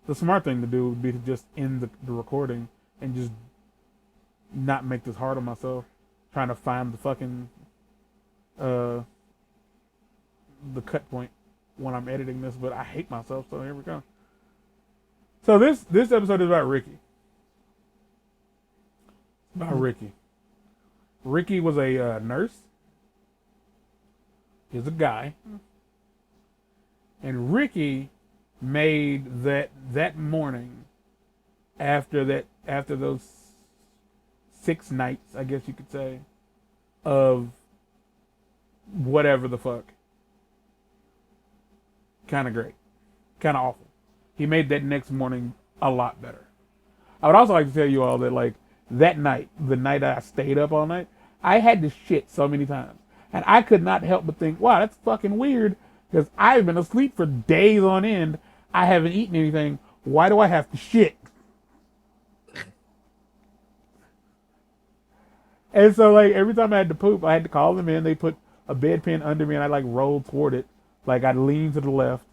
The smart thing to do would be to just end the recording and just not make this hard on myself, trying to find the fucking uh the cut point when I'm editing this. But I hate myself, so here we go. So this episode is about Ricky. About Ricky. Ricky was a nurse. He's a guy, and Ricky made that morning after those 6 nights, I guess you could say, of whatever the fuck. Kind of great. Kind of awful. He made that next morning a lot better. I would also like to tell you all that, like, that night, the night I stayed up all night, I had to shit so many times. And I could not help but think, wow, that's fucking weird, because I've been asleep for days on end. I haven't eaten anything. Why do I have to shit? And so, like, every time I had to poop, I had to call them in. They put a bedpan under me, and I like rolled toward it. Like, I'd lean to the left.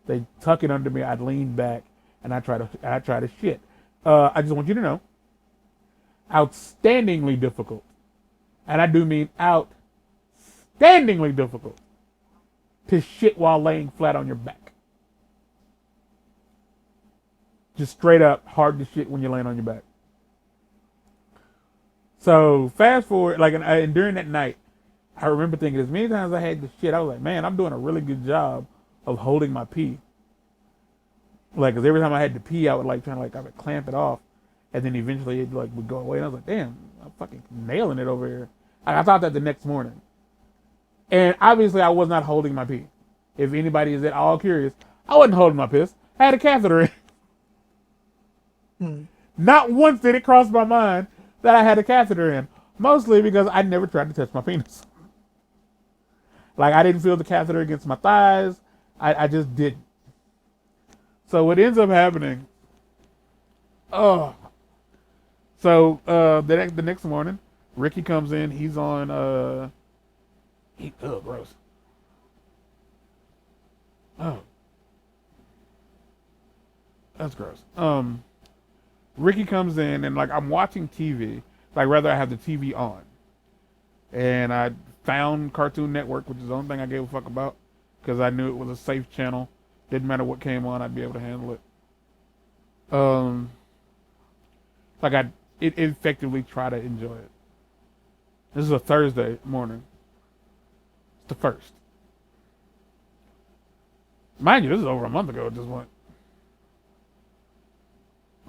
They tuck it under me. I'd lean back, and I try to shit. I just want you to know, outstandingly difficult, and I do mean outstandingly difficult, to shit while laying flat on your back. Just straight up hard to shit when you're laying on your back. So fast forward, like, and during that night, I remember thinking as many times I had to shit, I was like, man, I'm doing a really good job of holding my pee. Like, cause every time I had to pee, I would like trying to like I would clamp it off, and then eventually it like would go away. And I was like, damn, I'm fucking nailing it over here. I thought that the next morning, and obviously I was not holding my pee. If anybody is at all curious, I wasn't holding my piss. I had a catheter in. Not once did it cross my mind that I had a catheter in. Mostly because I never tried to touch my penis. Like, I didn't feel the catheter against my thighs. I just didn't. So what ends up happening, so the next morning, Ricky comes in. He's on, gross. Oh. That's gross. Ricky comes in, and like, I'm watching TV. Like, rather I have the TV on. And I found Cartoon Network, which is the only thing I gave a fuck about, because I knew it was a safe channel. Didn't matter what came on, I'd be able to handle it. It effectively try to enjoy it. This is a Thursday morning. It's the 1st. Mind you, this is over a month ago at this point.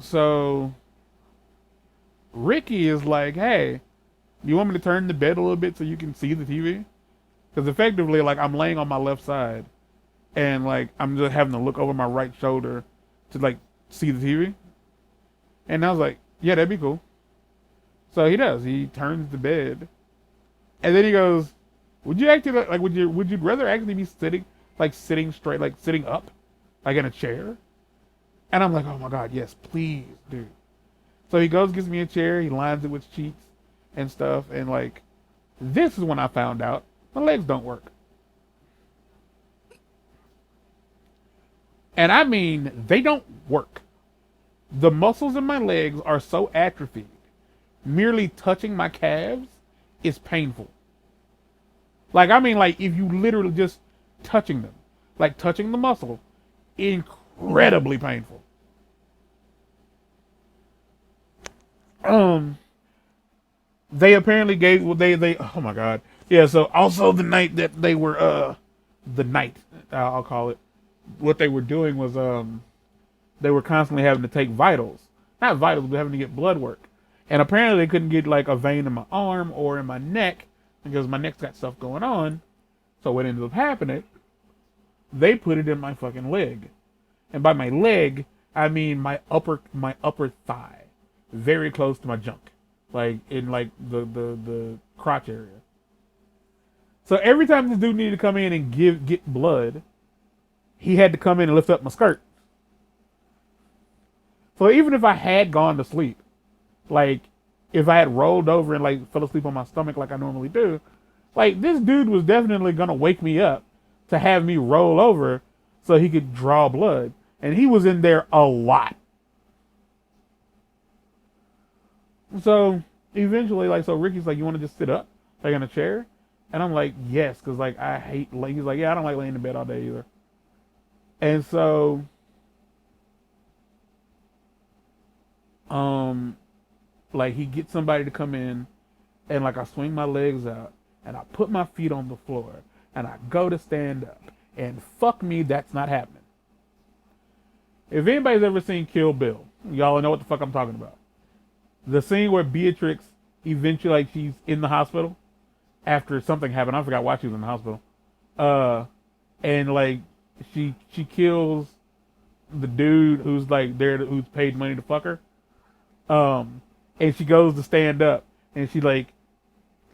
So Ricky is like, hey, you want me to turn the bed a little bit so you can see the TV? Because effectively, like, I'm laying on my left side, and like I'm just having to look over my right shoulder to like see the TV. And I was like, yeah, that'd be cool. So he does. He turns the bed, and then he goes, would you actually like would you rather actually be sitting straight, like sitting up, like in a chair? And I'm like, oh my God, yes, please, dude. So he goes, gives me a chair, he lines it with sheets and stuff, and like, this is when I found out my legs don't work. And I mean, they don't work. The muscles in my legs are so atrophied, merely touching my calves is painful. Like, I mean, like, if you literally just touching them, like touching the muscle, incredibly painful. They apparently gave, well, they oh my God. Yeah, so also the night that they were, I'll call it, what they were doing was, they were constantly having to take vitals. Not vitals, but having to get blood work. And apparently they couldn't get like a vein in my arm or in my neck because my neck's got stuff going on. So what ended up happening, they put it in my fucking leg. And by my leg, I mean my upper thigh. Very close to my junk. Like in like the crotch area. So every time this dude needed to come in and get blood, he had to come in and lift up my skirt. So even if I had gone to sleep, like if I had rolled over and like fell asleep on my stomach like I normally do, like this dude was definitely gonna wake me up to have me roll over so he could draw blood. And he was in there a lot. So eventually, like, so Ricky's like, you want to just sit up, like in a chair? And I'm like, yes, because like I hate, like, he's like, yeah, I don't like laying in bed all day either. And so, like he gets somebody to come in, and like I swing my legs out, and I put my feet on the floor, and I go to stand up, and fuck me, that's not happening. If anybody's ever seen Kill Bill, y'all know what the fuck I'm talking about. The scene where Beatrix eventually, like, she's in the hospital after something happened. I forgot why she was in the hospital. And like she kills the dude who's like there, who's paid money to fuck her. And she goes to stand up, and she like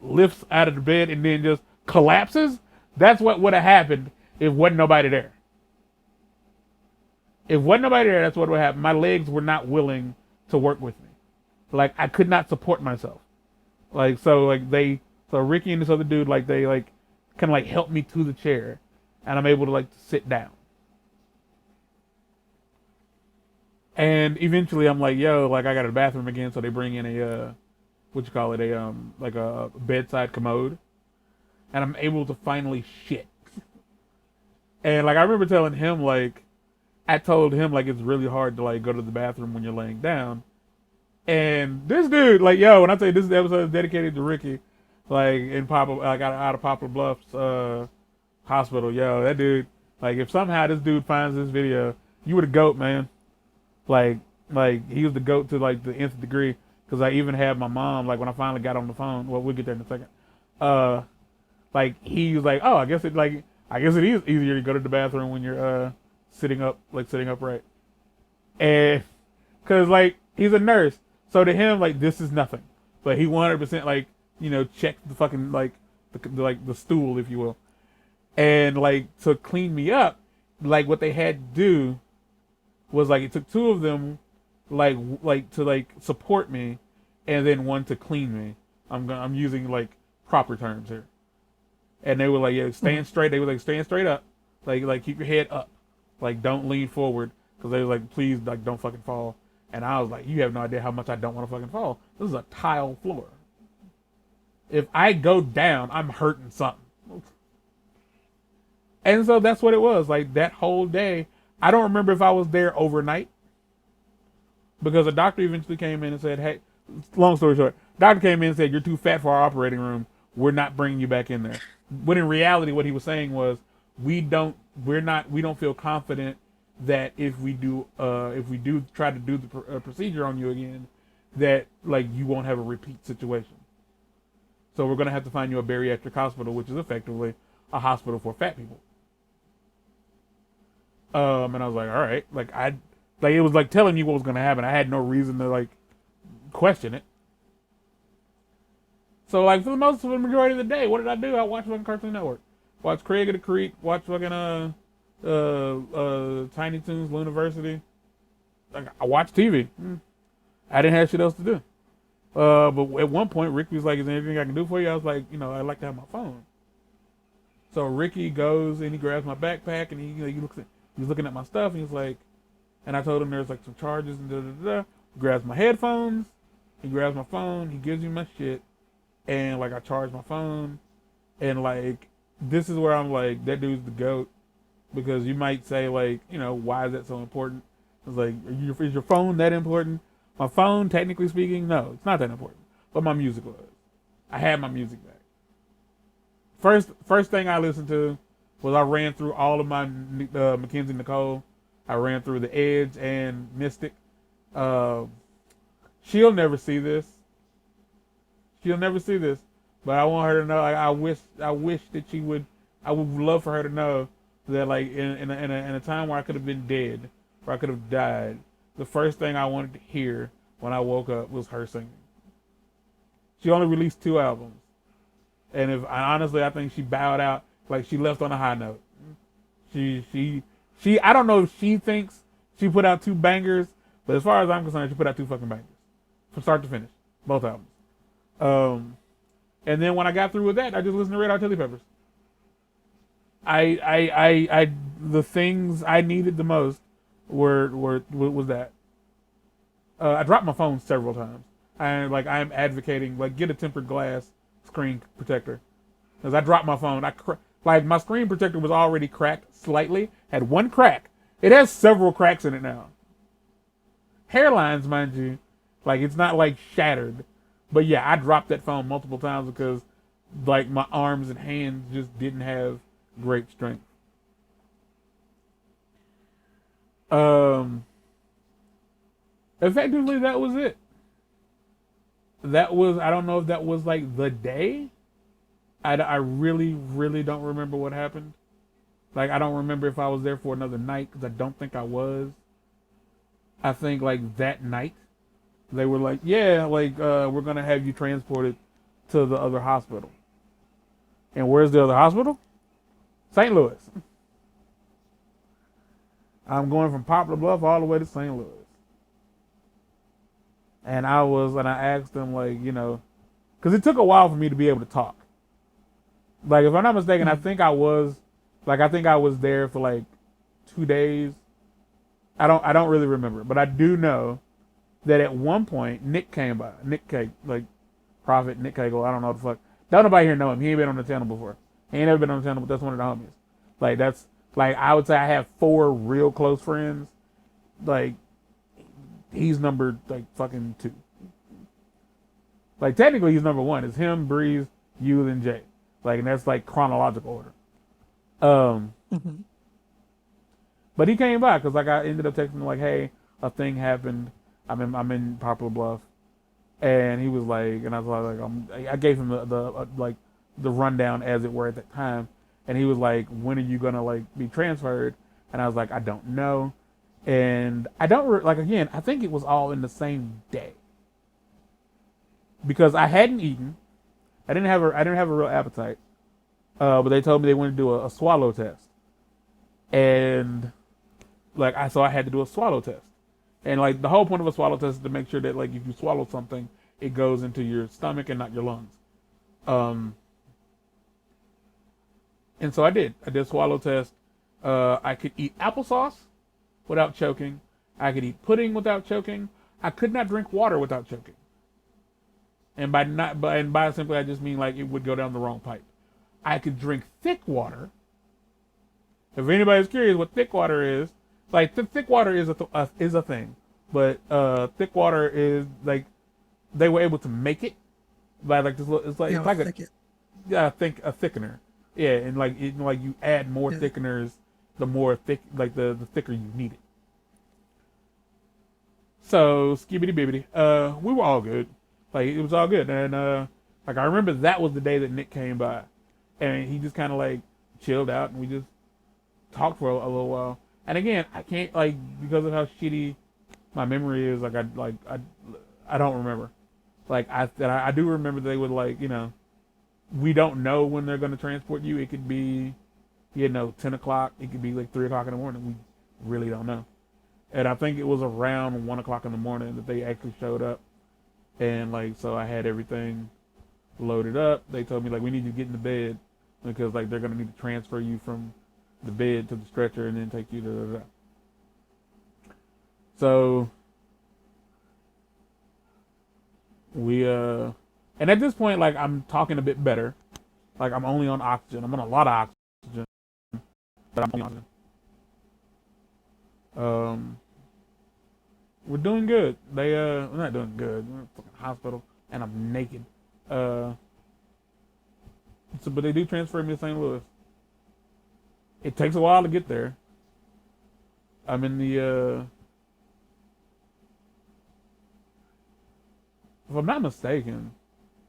lifts out of the bed and then just collapses. That's what would have happened if wasn't nobody there. If wasn't nobody there, that's what would happen. My legs were not willing to work with me. Like I could not support myself. Like so Ricky and this other dude, like they like kind of like help me to the chair, and I'm able to like sit down. And eventually I'm like, yo, like I got a bathroom again, so they bring in a like a bedside commode, and I'm able to finally shit. And like I remember telling him, like I told him like it's really hard to like go to the bathroom when you're laying down. And this dude, like, yo, when I tell you this episode is dedicated to Ricky, like in out of Poplar Bluffs hospital, yo, that dude, like if somehow this dude finds this video, you were the GOAT, man. Like he was the GOAT to like the nth degree. Because I even had my mom, like when I finally got on the phone, well, we'll get there in a second. Like he was like, oh, I guess it is easier to go to the bathroom when you're sitting upright. And because like he's a nurse, so to him like this is nothing. But he 100% like checked the fucking like the stool, if you will, and like to clean me up, like what they had to do was like it took two of them like to like support me, and then one to clean me. I'm using like proper terms here. And they were like, yeah, stand straight. They were like, stand straight up, like keep your head up, like don't lean forward, because they were like, please, like don't fucking fall. And I was like, you have no idea how much I don't want to fucking fall. This is a tile floor. If I go down, I'm hurting something. And so that's what it was. Like that whole day, I don't remember if I was there overnight, because a doctor eventually came in and said, hey, long story short, doctor came in and said, you're too fat for our operating room. We're not bringing you back in there. But in reality, what he was saying was, we don't feel confident that if we do try to do the procedure on you again, that like you won't have a repeat situation. So we're going to have to find you a bariatric hospital, which is effectively a hospital for fat people. And I was like, all right, like it was like telling me what was going to happen. I had no reason to like question it. So like for the majority of the day, what did I do? I watched fucking Cartoon Network, watched Craig of the Creek, watched fucking Tiny Toons, Luniversity. Like I watched TV. I didn't have shit else to do. But at one point, Ricky was like, "Is there anything I can do for you?" I was like, I'd like to have my phone. So Ricky goes and he grabs my backpack and he's looking at my stuff, and he's like, and I told him there's like some charges and da. He grabs my headphones, he grabs my phone, he gives me my shit, and like I charge my phone, and like this is where I'm like, that dude's the GOAT, because you might say like, why is that so important? It's like, is your phone that important? My phone, technically speaking, no, it's not that important, but my music was. I had my music back. First thing I listened to was I ran through all of my Mackenzie Nicole. I ran through The Edge and Mystic. She'll never see this. But I want her to know. I wish that she would. I would love for her to know that, like, in a time where I could have been dead, where I could have died, the first thing I wanted to hear when I woke up was her singing. She only released 2 albums, and honestly, I think she bowed out. Like, she left on a high note. She. I don't know if she thinks she put out 2 bangers, but as far as I'm concerned, she put out 2 fucking bangers, from start to finish, both albums. And then when I got through with that, I just listened to Red Hot Chili Peppers. The things I needed the most What was that? I dropped my phone several times. I'm advocating like get a tempered glass screen protector because I dropped my phone. Like my screen protector was already cracked slightly, had one crack. It has several cracks in it now. Hairlines, mind you, like it's not like shattered, but yeah, I dropped that phone multiple times because like my arms and hands just didn't have great strength. Um, Effectively, that was it. That was, I don't know if that was like the day. I really, really don't remember what happened. Like, I don't remember if I was there for another night because I don't think I was. I think like that night, they were like, yeah, like, we're going to have you transported to the other hospital. And where's the other hospital? St. Louis. I'm going from Poplar Bluff all the way to St. Louis. And I asked them, like, you know, because it took a while for me to be able to talk. Like, if I'm not mistaken, I think I was there for like 2 days. I don't really remember, but I do know that at one point Nick came by. Nick K, like Prophet Nick Cagle. I don't know what the fuck. Don't nobody here know him. He ain't been on the channel before. He ain't never been on the channel, but that's one of the homies. Like that's like I would say I have 4 real close friends. Like he's number like fucking 2. Like technically he's number 1. It's him, Breeze, you, and Jay. Like and that's like chronological order. But he came by because like I ended up texting him like, hey, a thing happened. I'm in Poplar Bluff, and he was like, and I was like, I gave him the rundown as it were at that time, and he was like, when are you gonna like be transferred? And I was like, I don't know, and I don't like again. I think it was all in the same day because I hadn't eaten. I didn't have a real appetite, but they told me they wanted to do a swallow test, and like so I had to do a swallow test. And like the whole point of a swallow test is to make sure that like if you swallow something, it goes into your stomach and not your lungs. And so I did a swallow test. I could eat applesauce without choking. I could eat pudding without choking. I could not drink water without choking. And by simply I just mean like it would go down the wrong pipe. I could drink thick water. If anybody's curious what thick water is, like thick water is a thing, but thick water is like they were able to make it by like this little. It's like a thickener. Yeah, and like you add more thickeners, the more thick like the thicker you need it. So skibbity bibbity, we were all good. Like it was all good, and like I remember that was the day that Nick came by, and he just kind of like chilled out, and we just talked for a little while. And again, I can't like because of how shitty my memory is. Like I don't remember. Like I do remember they would like we don't know when they're going to transport you. It could be 10 o'clock. It could be like 3 o'clock in the morning. We really don't know. And I think it was around 1 o'clock in the morning that they actually showed up. And like so I had everything loaded up. They told me like we need you to get in the bed because like they're going to need to transfer you from the bed to the stretcher and then take you to So we and at this point like I'm talking a bit better. Like I'm only on oxygen. I'm on a lot of oxygen. But I'm on oxygen. We're doing good. We're not doing good. We're in a fucking hospital and I'm naked. But they do transfer me to St. Louis. It takes a while to get there. I'm in the, if I'm not mistaken,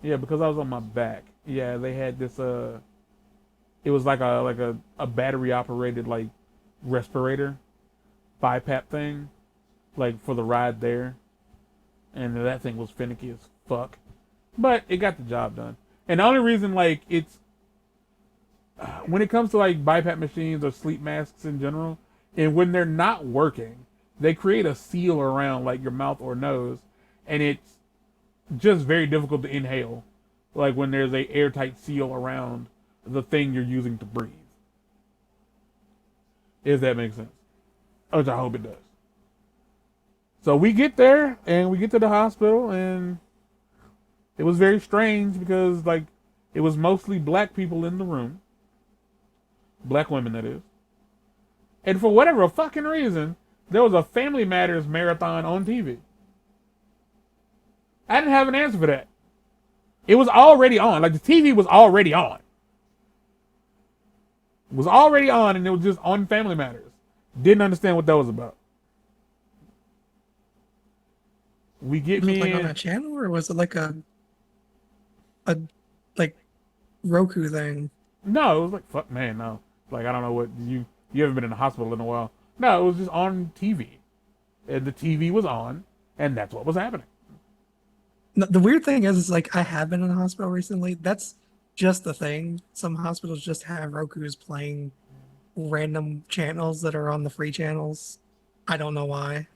yeah, because I was on my back. Yeah, they had this, it was like a battery operated like respirator, BiPAP thing, like for the ride there. And that thing was finicky as fuck. But it got the job done. And the only reason like it's, when it comes to like BiPAP machines or sleep masks in general, and when they're not working, they create a seal around like your mouth or nose, and it's just very difficult to inhale, like when there's a airtight seal around the thing you're using to breathe. If that makes sense, which I hope it does. So we get there and we get to the hospital, and it was very strange because like it was mostly black people in the room, black women that is, and for whatever fucking reason, there was a Family Matters marathon on TV. I didn't have an answer for that. It was already on, like the TV was already on. It was already on, and it was just on Family Matters. Didn't understand what that was about. We get Was it me like on in. a channel or was it like a like Roku thing? No, it was like fuck, man. No, like I don't know what you haven't been in the hospital in a while. No, it was just on TV, and the TV was on, and that's what was happening. No, the weird thing is like I have been in the hospital recently. That's just the thing. Some hospitals just have Roku's playing random channels that are on the free channels. I don't know why.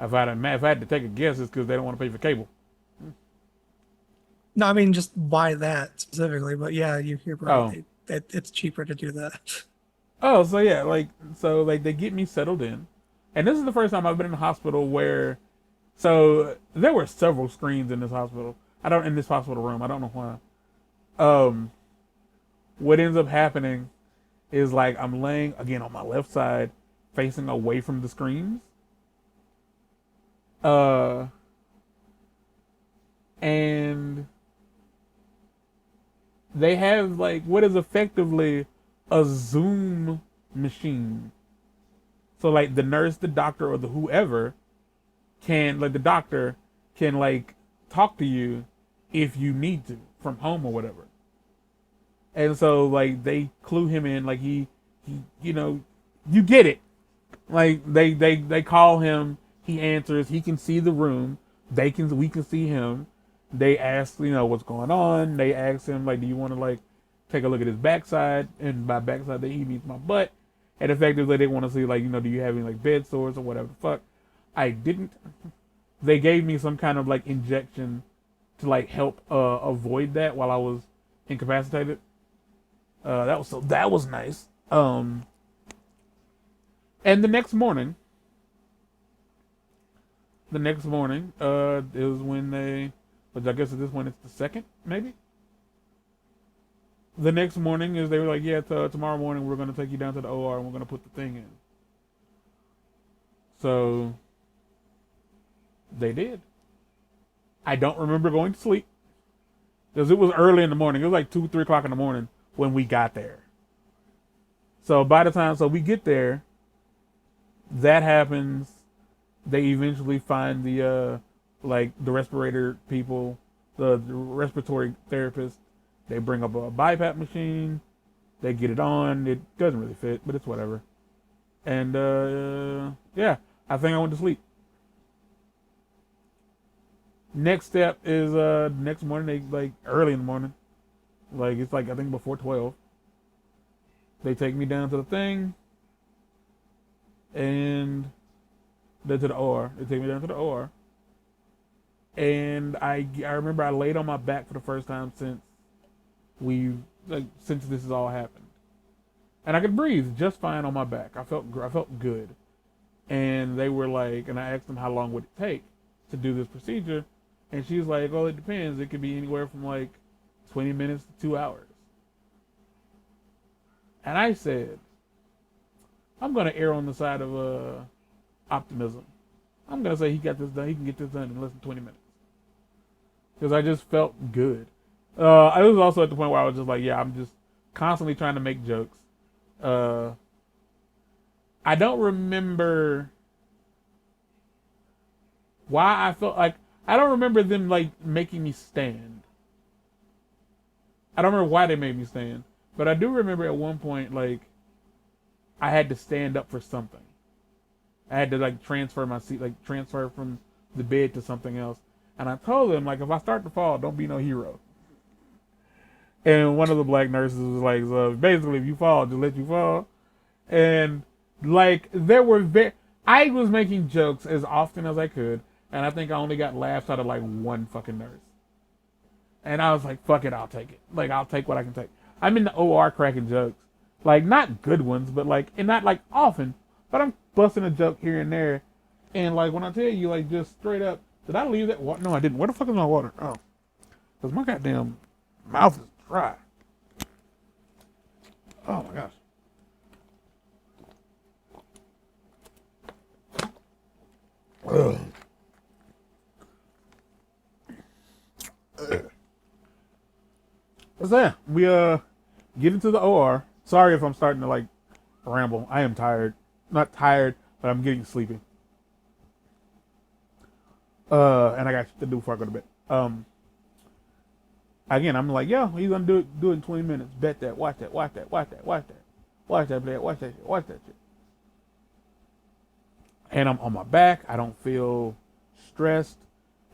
If I had to take a guess, it's because they don't want to pay for cable. No, I mean just why that specifically. But yeah, you're right. Oh, It's cheaper to do that. oh, so yeah, like they get me settled in, and this is the first time I've been in a hospital where, so there were several screens in this hospital. I don't in this hospital room. I don't know why. Um, what ends up happening is like I'm laying again on my left side, facing away from the screens. Uh, and they have like what is effectively a Zoom machine. So like the nurse, the doctor, or the whoever can like the doctor can like talk to you if you need to from home or whatever. And so like they clue him in like he you know you get it. Like they call him, he answers, he can see the room, we can see him. They ask, what's going on. They ask him like, do you want to like take a look at his backside? And by backside he means my butt. And effectively they want to see like, do you have any like bed sores or whatever the fuck. I didn't. They gave me some kind of like injection to like help avoid that while I was incapacitated. That was nice. And the next morning, is when they, which I guess at this point it's the second, maybe. The next morning is they were like, yeah, tomorrow morning we're gonna take you down to the OR and we're gonna put the thing in. So they did. I don't remember going to sleep because it was early in the morning. It was like 2, 3 o'clock in the morning when we got there. So by the time we get there, that happens. They eventually find the the respirator people, the respiratory therapist. They bring up a BiPAP machine. They get it on. It doesn't really fit, but it's whatever. And yeah, I think I went to sleep. Next step is next morning. They like early in the morning, like it's like I think before 12. They take me down to the thing, and then to the OR. They take me down to the OR, and I remember I laid on my back for the first time since since this has all happened, and I could breathe just fine on my back. I felt good, and they were like, and I asked them how long would it take to do this procedure, and she's like, well, it depends. It could be anywhere from like 20 minutes to 2 hours. And I said, I'm gonna err on the side of optimism. I'm gonna say he got this done. He can get this done in less than 20 minutes because I just felt good. I was also at the point where I was just like, yeah, I'm just constantly trying to make jokes. I don't remember why I felt like I don't remember them like making me stand. I don't remember why they made me stand, but I do remember at one point like I had to stand up for something. I had to like transfer my seat, like transfer from the bed to something else. And I told them like, if I start to fall, don't be no hero. And one of the black nurses was like, so basically, if you fall, just let you fall. And like I was making jokes as often as I could, and I think I only got laughs out of like one fucking nurse. And I was like, fuck it, I'll take it. Like I'll take what I can take. I'm in the OR cracking jokes, like not good ones, but like and not like often, but I'm busting a joke here and there. And like when I tell you, like just straight up, did I leave that water? No, I didn't. Where the fuck is my water? Oh, because my goddamn mouth is dry. Oh my gosh. Ugh. What's that? We get into the OR. Sorry if I'm starting to like ramble. I am tired. Not tired, but I'm getting sleepy. And I got shit to do before I go to bed. Again, I'm like, yo, he's gonna do it in 20 minutes. Bet that. Watch that. Watch that. Watch that. Watch that. Watch that. Watch that shit. Watch that shit. And I'm on my back. I don't feel stressed.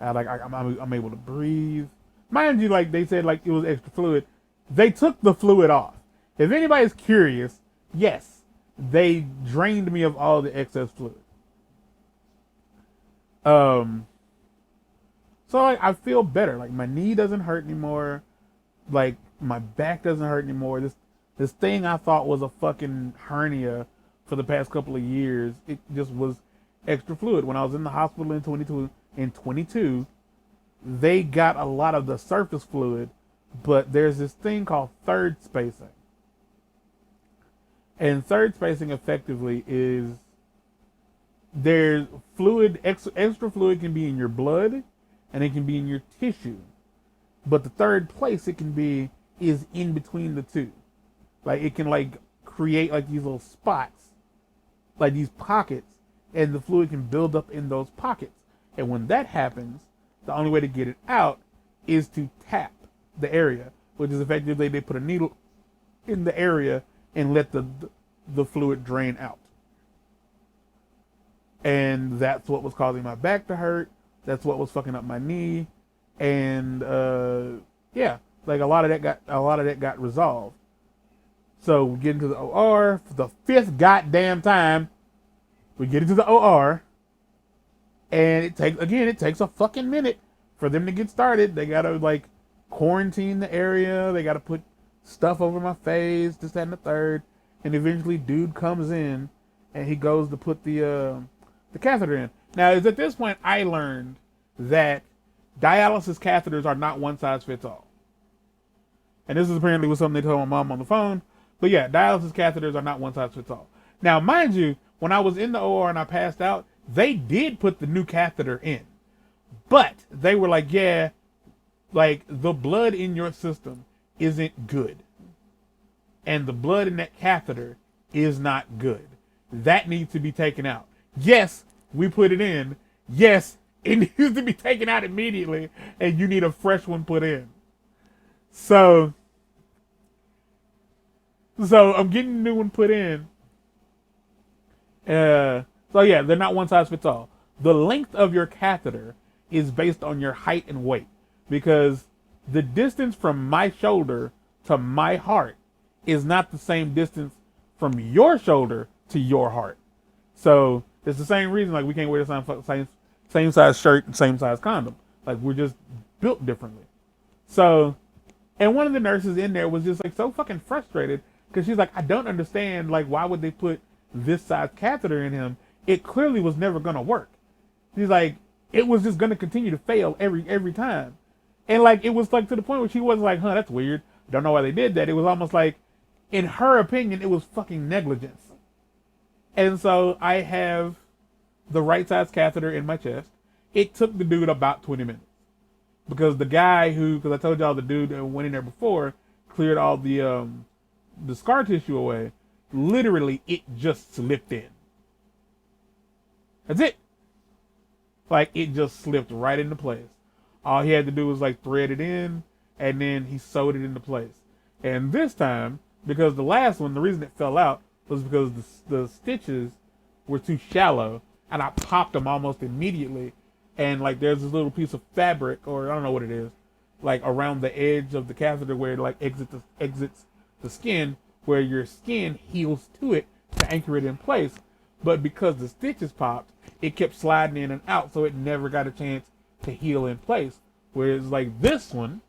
I'm able to breathe. Mind you, like they said, like it was extra fluid. They took the fluid off. If anybody's curious, yes, they drained me of all the excess fluid. So like, I feel better. Like my knee doesn't hurt anymore. Like my back doesn't hurt anymore. This thing I thought was a fucking hernia for the past couple of years, it just was extra fluid. When I was in the hospital in 22, they got a lot of the surface fluid, but there's this thing called third spacing. And third spacing effectively is there's fluid, extra fluid can be in your blood and it can be in your tissue. But the third place it can be is in between the two. Like it can like create like these little spots, like these pockets, and the fluid can build up in those pockets. And when that happens, the only way to get it out is to tap the area, which is effectively they put a needle in the area and let the fluid drain out. And that's what was causing my back to hurt. That's what was fucking up my knee. And yeah, like a lot of that got resolved. So we get into the OR for the 5th goddamn time. We get into the OR, and it takes a fucking minute for them to get started. They gotta like quarantine the area. They gotta put stuff over my face, this, that, and the third. And eventually, dude comes in, and he goes to put the catheter in. Now, it's at this point I learned that dialysis catheters are not one size fits all. And this is apparently was something they told my mom on the phone. But yeah, dialysis catheters are not one size fits all. Now, mind you, when I was in the OR and I passed out, they did put the new catheter in. But they were like, yeah, like the blood in your system isn't good. And the blood in that catheter is not good. That needs to be taken out. Yes, we put it in. Yes, it needs to be taken out immediately. And you need a fresh one put in. So I'm getting a new one put in. So yeah, they're not one size fits all. The length of your catheter is based on your height and weight, because the distance from my shoulder to my heart is not the same distance from your shoulder to your heart. So it's the same reason like we can't wear the same size shirt and same size condom. Like we're just built differently. So, and one of the nurses in there was just like so fucking frustrated because she's like, I don't understand, like why would they put this size catheter in him? It clearly was never gonna work. She's like, it was just gonna continue to fail every time. And like it was like to the point where she was like, huh, that's weird. Don't know why they did that. It was almost like, in her opinion, it was fucking negligence. And so I have the right size catheter in my chest. It took the dude about 20 minutes. Because the guy because I told y'all the dude that went in there before cleared all the scar tissue away. Literally, it just slipped in. That's it. Like, it just slipped right into place. All he had to do was, like, thread it in, and then he sewed it into place. And this time, because the last one, the reason it fell out was because the stitches were too shallow, and I popped them almost immediately. And, like, there's this little piece of fabric, or I don't know what it is, like, around the edge of the catheter where it, like, exits the skin, where your skin heals to it to anchor it in place. But because the stitches popped, it kept sliding in and out, so it never got a chance to heal in place. Whereas like this one,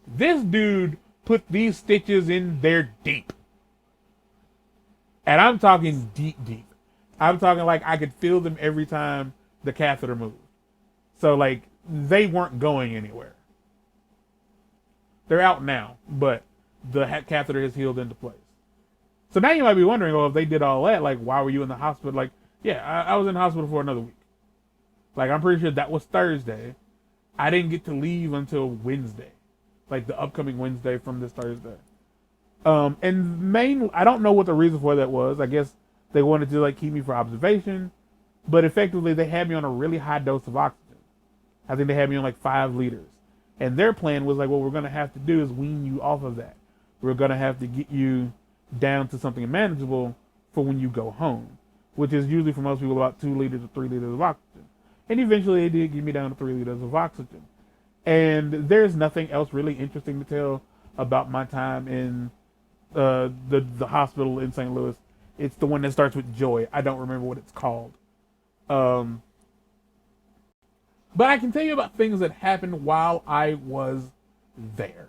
this dude put these stitches in there deep. And I'm talking deep, deep. I'm talking like I could feel them every time the catheter moved. So like they weren't going anywhere. They're out now, but the catheter has healed into place. So now you might be wondering, well, if they did all that, like, why were you in the hospital? Like, yeah, I was in the hospital for another week. Like, I'm pretty sure that was Thursday. I didn't get to leave until Wednesday, like the upcoming Wednesday from this Thursday. I don't know what the reason for that was. I guess they wanted to like keep me for observation, but effectively they had me on a really high dose of oxygen. I think they had me on like 5 liters. And their plan was like, what we're going to have to do is wean you off of that. We're going to have to get you down to something manageable for when you go home, which is usually for most people about 2 liters or 3 liters of oxygen. And eventually they did get me down to 3 liters of oxygen. And there's nothing else really interesting to tell about my time in the hospital in St. Louis. It's the one that starts with Joy. I don't remember what it's called. But I can tell you about things that happened while I was there.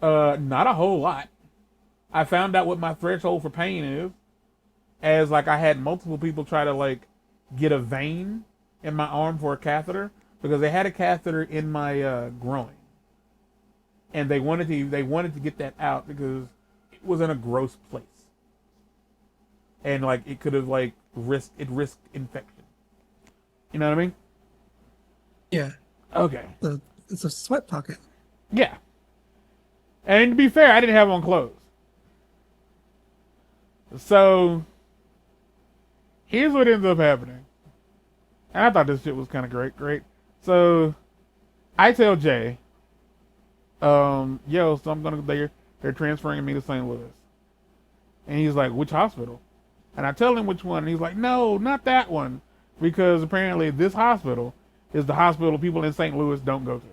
Not a whole lot. I found out what my threshold for pain is, as like I had multiple people try to like get a vein in my arm for a catheter because they had a catheter in my groin, and they wanted to get that out because it was in a gross place, and like it could have like risked infection. You know what I mean? Yeah. Okay. It's a sweat pocket. Yeah. And to be fair, I didn't have on clothes. So here's what ends up happening. And I thought this shit was kind of great. So I tell Jay, yo, so I'm gonna they're transferring me to St. Louis. And he's like, which hospital? And I tell him which one, and he's like, no, not that one. Because apparently this hospital is the hospital people in St. Louis don't go to.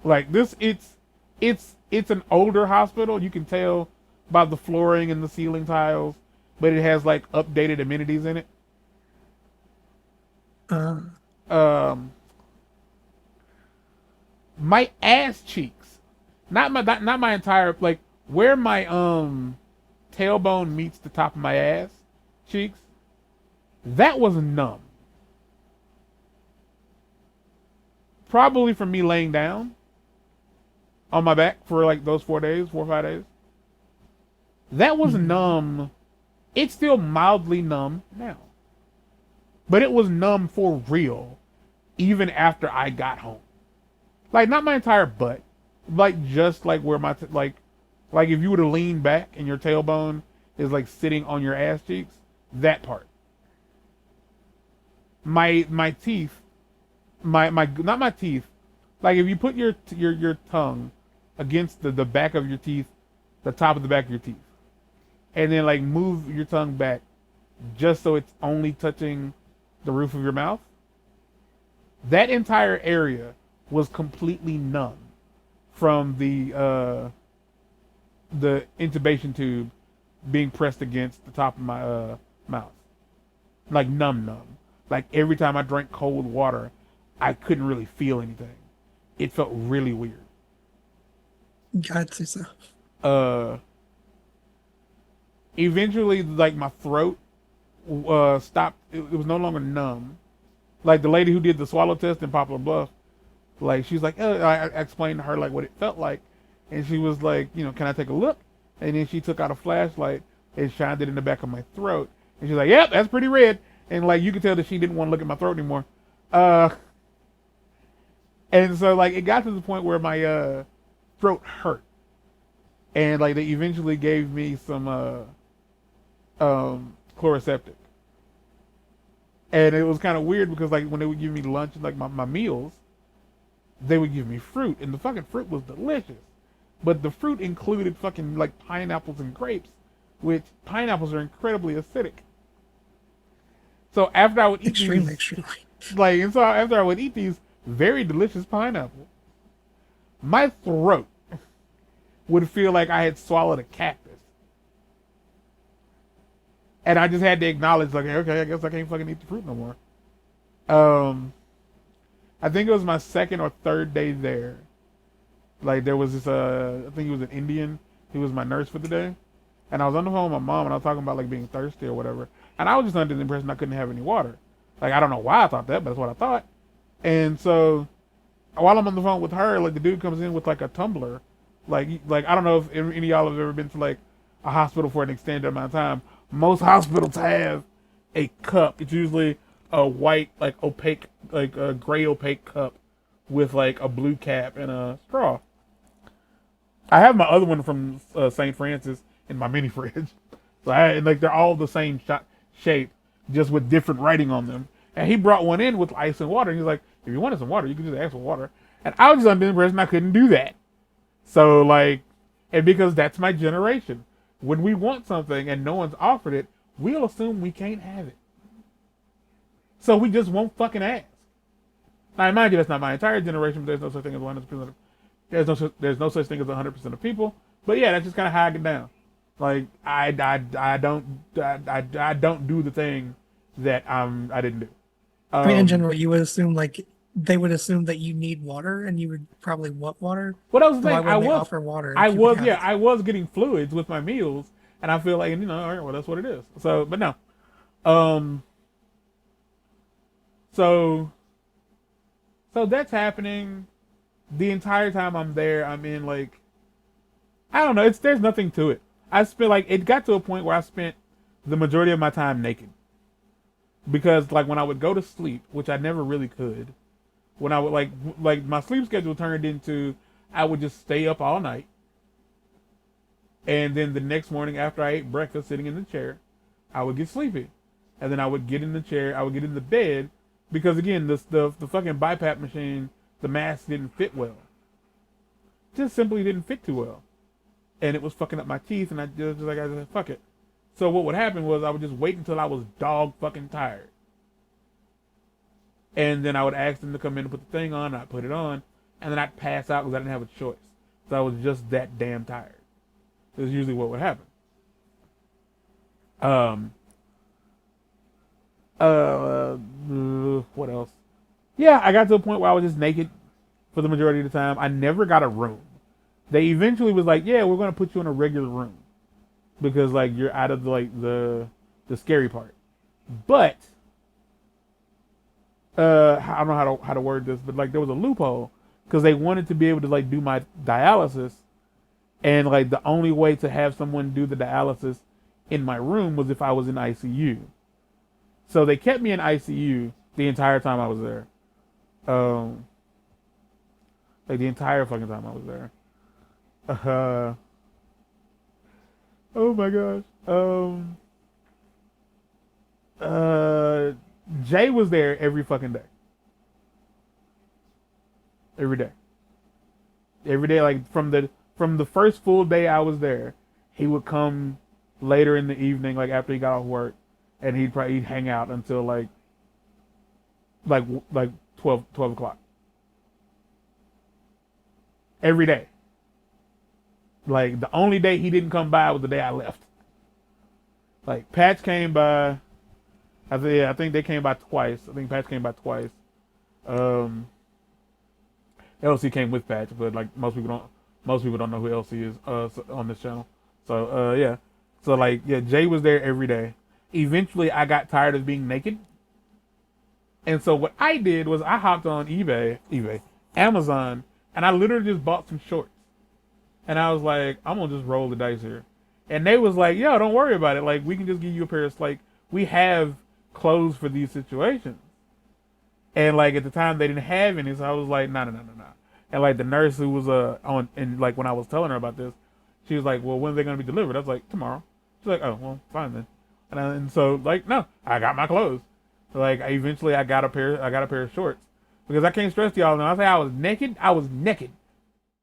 Like this, it's an older hospital. You can tell by the flooring and the ceiling tiles, but it has like updated amenities in it. My ass cheeks, not my entire like where my tailbone meets the top of my ass cheeks, that was numb. Probably from me laying down on my back for like those 4 or 5 days. That was numb. It's still mildly numb now. But it was numb for real even after I got home. Like not my entire butt. Like just like where my like if you were to lean back and your tailbone is like sitting on your ass cheeks, that part. My teeth, my not my teeth, like if you put your tongue against the back of your teeth, the top of the back of your teeth, and then like move your tongue back just so it's only touching the roof of your mouth, that entire area was completely numb from the intubation tube being pressed against the top of my mouth. Like numb. Like every time I drank cold water, I couldn't really feel anything. It felt really weird. I'd say so. Eventually, like my throat stopped. It was no longer numb. Like the lady who did the swallow test in Poplar Bluff, like she's like, I explained to her like what it felt like, and she was like, you know, can I take a look? And then she took out a flashlight and shined it in the back of my throat, and she's like, yep, that's pretty red. And like you could tell that she didn't want to look at my throat anymore. And so like it got to the point where my throat hurt, and like they eventually gave me some chloroseptic. And it was kind of weird because like when they would give me lunch and like my meals, they would give me fruit, and the fucking fruit was delicious. But the fruit included fucking like pineapples and grapes, which pineapples are incredibly acidic. So after I would eat extremely. and so after I would eat these very delicious pineapples, my throat would feel like I had swallowed a cactus. And I just had to acknowledge, like, okay, I guess I can't fucking eat the fruit no more. I think it was my second or third day there. Like there was this, I think he was an Indian He was my nurse for the day. And I was on the phone with my mom, and I was talking about like being thirsty or whatever. And I was just under the impression I couldn't have any water. Like I don't know why I thought that, but that's what I thought. And so while I'm on the phone with her, like the dude comes in with like a tumbler. Like I don't know if any of y'all have ever been to like a hospital for an extended amount of time. Most hospitals have a cup. It's usually a white, like opaque, like a gray opaque cup with like a blue cap and a straw. I have my other one from St. Francis in my mini fridge. So and like they're all the same shape, just with different writing on them. And he brought one in with ice and water. And he's like, if you wanted some water, you could just ask for water. And I was just under the impression I couldn't do that. So like, and because that's my generation. When we want something and no one's offered it, we'll assume we can't have it. So we just won't fucking ask. Now, mind you, that's not my entire generation, but there's no such thing as 100%. There's no such thing as 100% of people. But yeah, that's just kind of how I get down. Like I don't do the thing that I didn't do. I mean, in general, you would assume like they would assume that you need water, and you would probably want water. What else? Why wouldn't they offer water? I was getting fluids with my meals, and I feel like all right, well that's what it is. So, but no, so that's happening. The entire time I'm there, I'm in like, I don't know. There's nothing to it. I spent like it got to a point where I spent the majority of my time naked. Because like when I would go to sleep, which I never really could, when I would like my sleep schedule turned into I would just stay up all night, and then the next morning after I ate breakfast, sitting in the chair, I would get sleepy, and then I would get in the chair, I would get in the bed, because again the fucking BiPAP machine, the mask didn't fit well, just simply didn't fit too well, and it was fucking up my teeth, and I said fuck it. So what would happen was I would just wait until I was dog fucking tired. And then I would ask them to come in and put the thing on, and I'd put it on, and then I'd pass out because I didn't have a choice. So I was just that damn tired. That's usually what would happen. What else? Yeah, I got to a point where I was just naked for the majority of the time. I never got a room. They eventually was like, yeah, we're going to put you in a regular room. Because like you're out of the scary part, but I don't know how to word this, but like there was a loophole because they wanted to be able to like do my dialysis, and like the only way to have someone do the dialysis in my room was if I was in ICU. So they kept me in ICU the entire time I was there, like the entire fucking time I was there. Oh my gosh. Jay was there every fucking day. Every day. Every day, like from the first full day I was there, he would come later in the evening, like after he got off work, and he'd hang out until like 12 o'clock. Every day. Like the only day he didn't come by was the day I left. Like Patch came by. I think they came by twice. I think Patch came by twice. LC came with Patch, but like most people don't know who LC is on this channel. So yeah. So like yeah, Jay was there every day. Eventually I got tired of being naked. And so what I did was I hopped on Amazon, and I literally just bought some shorts. And I was like, I'm gonna just roll the dice here. And they was like, yo, don't worry about it. Like, we can just give you a pair of, like, we have clothes for these situations. And like at the time they didn't have any, so I was like, no. And like the nurse who was on, and like when I was telling her about this, she was like, well, when are they gonna be delivered? I was like, tomorrow. She's like, oh, well, fine then. And so like, no, I got my clothes. Like eventually I got a pair of shorts, because I can't stress to y'all now. I say I was naked.